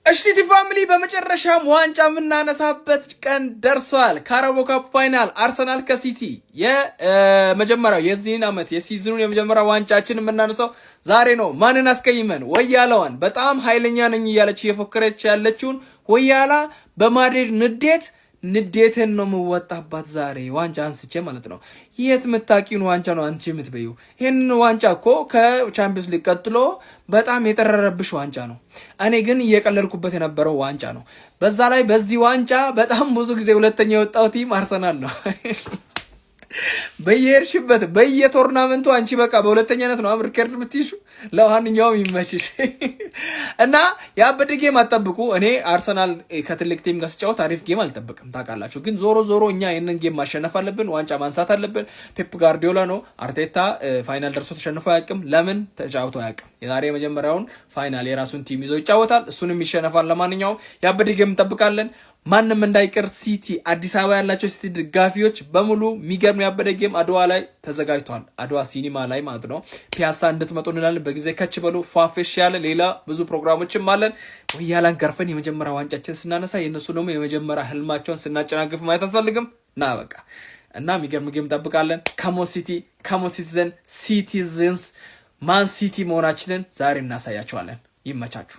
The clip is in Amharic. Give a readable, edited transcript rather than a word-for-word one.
እሽቲ ፋሚሊ በመጨረሻም ዋንጫ የምናነሳበት ቀን ደርሷል። ካራቦ ካፕ ፋይናል አርሰናል ከሲቲ የመጀመሪያው የዚህን ዓመት የሲዝኑን የመጀመሪያ ዋንጫችን የምናነሳው ዛሬ ነው። ማንን አስቀይመን? ወያላዋን በጣም ኃይለኛ ነኝ እያለች እየፎከረች ያለችውን ወያላ በማድሪድ ንዴትን ነው የምወጣባት ዛሬ ዋንጫ አንስቼ ማለት ነው። የት ምታቂውን ዋንጫ ነው አንቺ የምትበዩ? ይሄን ዋንጫ እኮ ከቻምፒየንስ ሊግ ቀጥሎ በጣም የጠረረብሽ ዋንጫ ነው። እኔ ግን እየቀለልኩበት የነበረው ዋንጫ ነው። በዛ ላይ በዚህ ዋንጫ በጣም ብዙ ጊዜ ሁለተኛ የወጣው ቲም አርሰናል ነው። በየርሽበት በየቶርናመንቱ አንቺ በቃ በሁለተኛነት ነው ሪከርድ የምትይዙ። ለማንኛውም ይመችሽ እና ያበደ ጌም አጠብቁ። እኔ አርሰናል ከትልቅ ቲም ጋር ሲጫወት አሪፍ ጌም አልጠብቅም ታውቃላችሁ። ግን ዞሮ እኛ ይሄንን ጌም ማሸነፍ አለብን፣ ዋንጫ ማንሳት አለብን። ፔፕ ጋርዲዮላ ነው። አርቴታ ፋይናል ደርሶ ተሸንፎ አያውቅም። ለምን ተጫውቶ አያውቅም። የዛሬ የመጀመሪያውን ፋይናል የራሱን ቲም ይዞ ይጫወታል፣ እሱንም ይሸነፋል። ለማንኛውም ያበደ ጌም እንጠብቃለን። ማንም እንዳይቀር ሲቲ አዲስ አበባ ያላቸው ሲቲ ደጋፊዎች በሙሉ የሚገርም ያበደ ጌም አድዋ ላይ ተዘጋጅቷል። አድዋ ሲኒማ ላይ ማለት ነው። ፒያሳ እንድትመጡ እንላለን። በጊዜ ከች በሉ። ፏፌሽ ያለ ሌላ ብዙ ፕሮግራሞችም አለን። ወያላን ገርፈን የመጀመሪያ ዋንጫችን ስናነሳ የነሱ ደግሞ የመጀመሪያ ህልማቸውን ስናጨናግፍ ማየት አልፈልግም እና በቃ እና የሚገርም ጌም እንጠብቃለን። ካሞ ሲቲዘንስ ማን ሲቲ መሆናችንን ዛሬ እናሳያቸዋለን። ይመቻችሁ።